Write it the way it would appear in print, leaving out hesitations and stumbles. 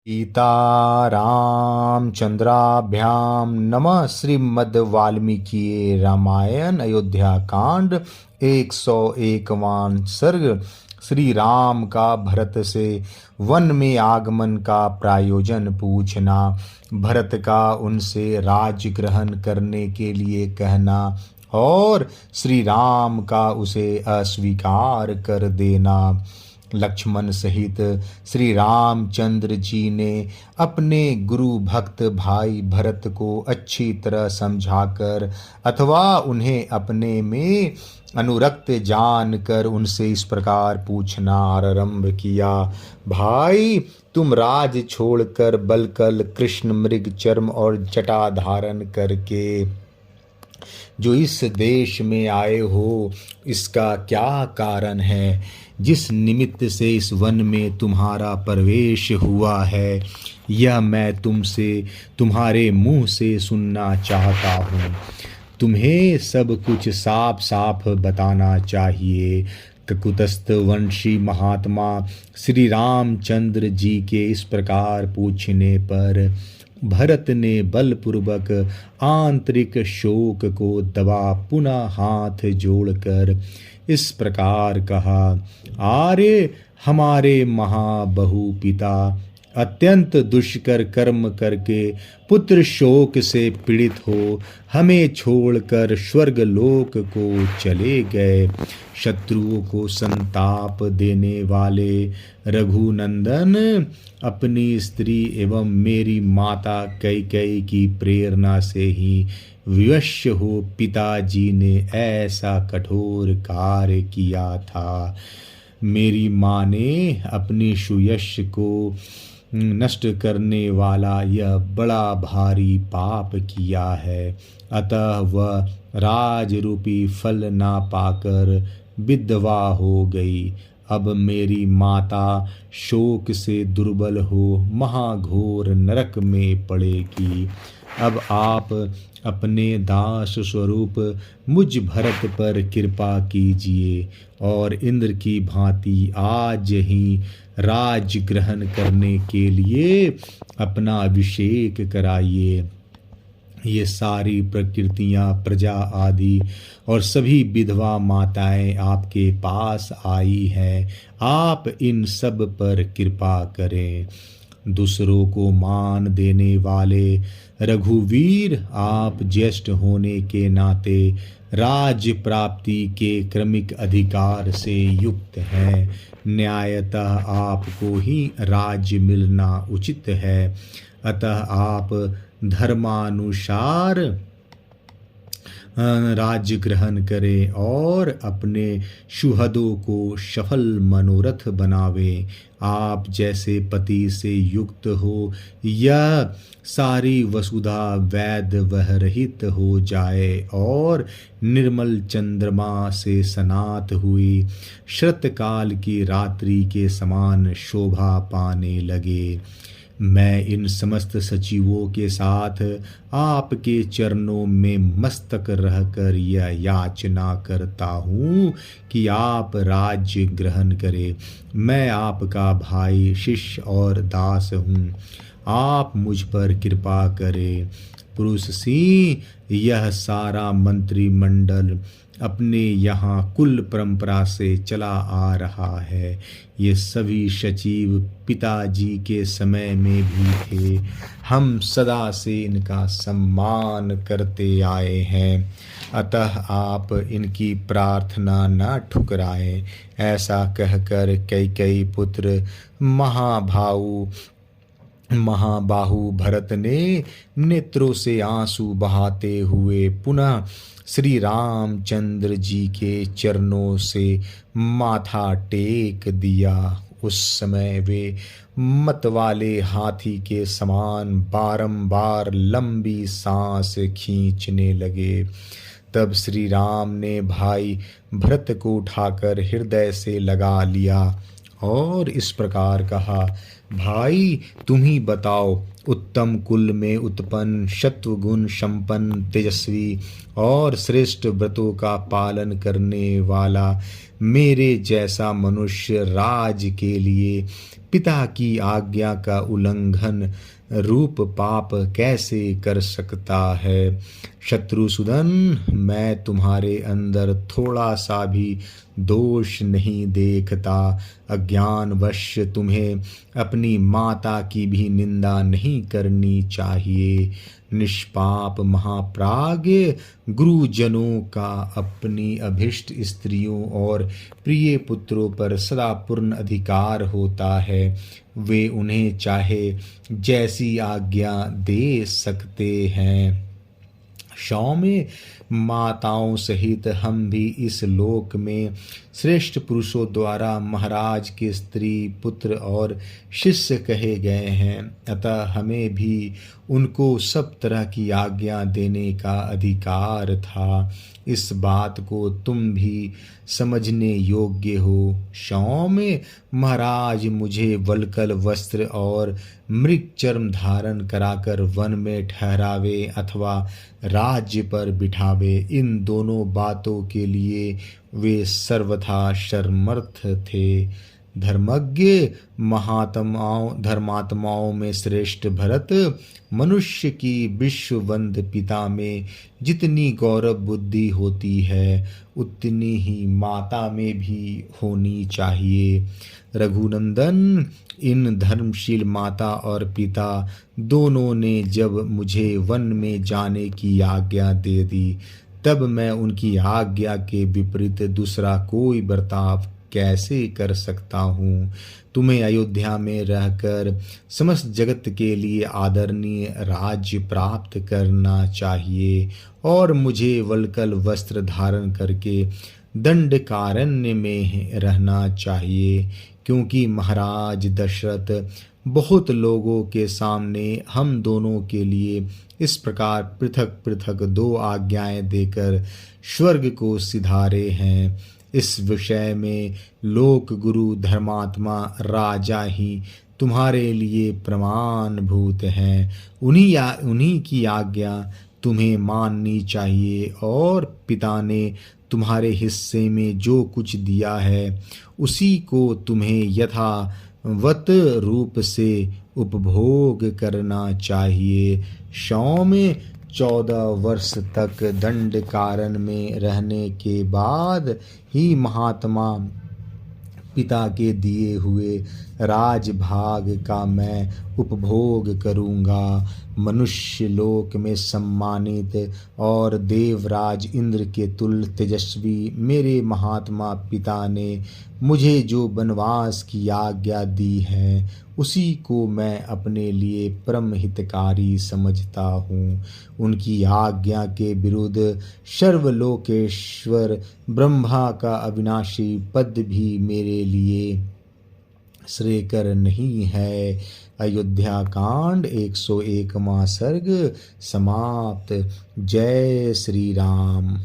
सीतारामचंद्राभ्याम नमः। श्रीमद् वाल्मीकि रामायण अयोध्या कांड 101वां सर्ग। श्री राम का भरत से वन में आगमन का प्रयोजन पूछना, भरत का उनसे राज्य ग्रहण करने के लिए कहना और श्री राम का उसे अस्वीकार कर देना। लक्ष्मण सहित श्री रामचंद्र जी ने अपने गुरु भक्त भाई भरत को अच्छी तरह समझाकर अथवा उन्हें अपने में अनुरक्त जानकर उनसे इस प्रकार पूछना आरंभ किया। भाई, तुम राज छोड़कर बलकल कृष्ण मृग चर्म और जटा धारण करके जो इस देश में आए हो, इसका क्या कारण है? जिस निमित्त से इस वन में तुम्हारा प्रवेश हुआ है, यह मैं तुमसे तुम्हारे मुंह से सुनना चाहता हूँ। तुम्हें सब कुछ साफ साफ बताना चाहिए। ककुतस्थ वंशी महात्मा श्री रामचंद्र जी के इस प्रकार पूछने पर भरत ने बलपूर्वक आंतरिक शोक को दबा पुनः हाथ जोड़कर इस प्रकार कहा। आर्य, हमारे महाबहु पिता अत्यंत दुष्कर कर्म करके पुत्र शोक से पीड़ित हो हमें छोड़कर स्वर्ग लोक को चले गए। शत्रुओं को संताप देने वाले रघुनंदन अपनी स्त्री एवं मेरी माता कैकेयी की प्रेरणा से ही विवश हो पिताजी ने ऐसा कठोर कार्य किया था। मेरी माँ ने अपनी सुयश को नष्ट करने वाला यह बड़ा भारी पाप किया है, अतः वह राज रूपी फल ना पाकर विधवा हो गई। अब मेरी माता शोक से दुर्बल हो महाघोर नरक में पड़ेगी। अब आप अपने दास स्वरूप मुझ भरत पर कृपा कीजिए और इंद्र की भांति आज ही राज ग्रहण करने के लिए अपना अभिषेक कराइए। ये सारी प्रकृतियां, प्रजा आदि और सभी विधवा माताएं आपके पास आई हैं। आप इन सब पर कृपा करें। दूसरों को मान देने वाले रघुवीर, आप ज्येष्ठ होने के नाते राज्य प्राप्ति के क्रमिक अधिकार से युक्त हैं। न्यायतः आपको ही राज्य मिलना उचित है, अतः आप धर्मानुसार राज्य ग्रहण करे और अपने सुहृदों को सफल मनोरथ बनावे। आप जैसे पति से युक्त हो यह सारी वसुधा वैद वह रहित हो जाए और निर्मल चंद्रमा से सनात हुई शरतकाल की रात्रि के समान शोभा पाने लगे। मैं इन समस्त सचिवों के साथ आपके चरणों में मस्तक रहकर यह याचना करता हूँ कि आप राज्य ग्रहण करें। मैं आपका भाई, शिष्य और दास हूँ। आप मुझ पर कृपा करें। पुरुष सिंह, यह सारा मंत्रिमंडल अपने यहाँ कुल परंपरा से चला आ रहा है। ये सभी सचिव पिताजी के समय में भी थे। हम सदा से इनका सम्मान करते आए हैं, अतः आप इनकी प्रार्थना न ठुकराएं। ऐसा कहकर कैकेयी पुत्र महाबाहु भरत ने नेत्रों से आंसू बहाते हुए पुनः श्री रामचंद्र जी के चरणों से माथा टेक दिया। उस समय वे मतवाले हाथी के समान बारंबार लंबी सांस खींचने लगे। तब श्री राम ने भाई भरत को उठाकर हृदय से लगा लिया और इस प्रकार कहा। भाई, तुम ही बताओ, उत्तम कुल में उत्पन्न सत्वगुण संपन्न तेजस्वी और श्रेष्ठ व्रतों का पालन करने वाला मेरे जैसा मनुष्य राज के लिए पिता की आज्ञा का उल्लंघन रूप पाप कैसे कर सकता है। शत्रुसूदन, मैं तुम्हारे अंदर थोड़ा सा भी दोष नहीं देखता। अज्ञानवश तुम्हें अपनी माता की भी निंदा नहीं करनी चाहिए। निष्पाप महाप्राज्ञ गुरुजनों का अपनी अभिष्ट स्त्रियों और प्रिय पुत्रों पर सदा पूर्ण अधिकार होता है। वे उन्हें चाहे जैसी आज्ञा दे सकते हैं। सौम्य माताओं सहित हम भी इस लोक में श्रेष्ठ पुरुषों द्वारा महाराज के स्त्री पुत्र और शिष्य कहे गए हैं। अतः हमें भी उनको सब तरह की आज्ञा देने का अधिकार था। इस बात को तुम भी समझने योग्य हो। सौम्य महाराज मुझे वल्कल वस्त्र और मृग चर्म धारण कराकर वन में ठहरावे अथवा राज्य पर बिठावे, इन दोनों बातों के लिए वे सर्वथा शर्मर्थ थे। धर्मज्ञ धर्मात्माओं में श्रेष्ठ भरत, मनुष्य की विश्ववंद पिता में जितनी गौरव बुद्धि होती है उतनी ही माता में भी होनी चाहिए। रघुनंदन, इन धर्मशील माता और पिता दोनों ने जब मुझे वन में जाने की आज्ञा दे दी, तब मैं उनकी आज्ञा के विपरीत दूसरा कोई बर्ताव कैसे कर सकता हूँ। तुम्हें अयोध्या में रहकर समस्त जगत के लिए आदरणीय राज्य प्राप्त करना चाहिए और मुझे वल्कल वस्त्र धारण करके दंडकारण्य में रहना चाहिए, क्योंकि महाराज दशरथ बहुत लोगों के सामने हम दोनों के लिए इस प्रकार पृथक पृथक दो आज्ञाएं देकर स्वर्ग को सिधारे हैं। इस विषय में लोक गुरु धर्मात्मा राजा ही तुम्हारे लिए प्रमाणभूत हैं। उन्हीं की आज्ञा तुम्हें माननी चाहिए और पिता ने तुम्हारे हिस्से में जो कुछ दिया है उसी को तुम्हें यथावत रूप से उपभोग करना चाहिए। सौम्य 14 वर्ष तक दंड कारण में रहने के बाद ही महात्मा पिता के दिए हुए राजभाग का मैं उपभोग करूँगा। मनुष्य लोक में सम्मानित और देवराज इंद्र के तुल्य तेजस्वी मेरे महात्मा पिता ने मुझे जो वनवास की आज्ञा दी है उसी को मैं अपने लिए परम हितकारी समझता हूँ। उनकी आज्ञा के विरुद्ध सर्वलोकेश्वर ब्रह्मा का अविनाशी पद भी मेरे लिए श्रेयकर नहीं है। अयोध्या कांड 101वां सर्ग समाप्त। जय श्री राम।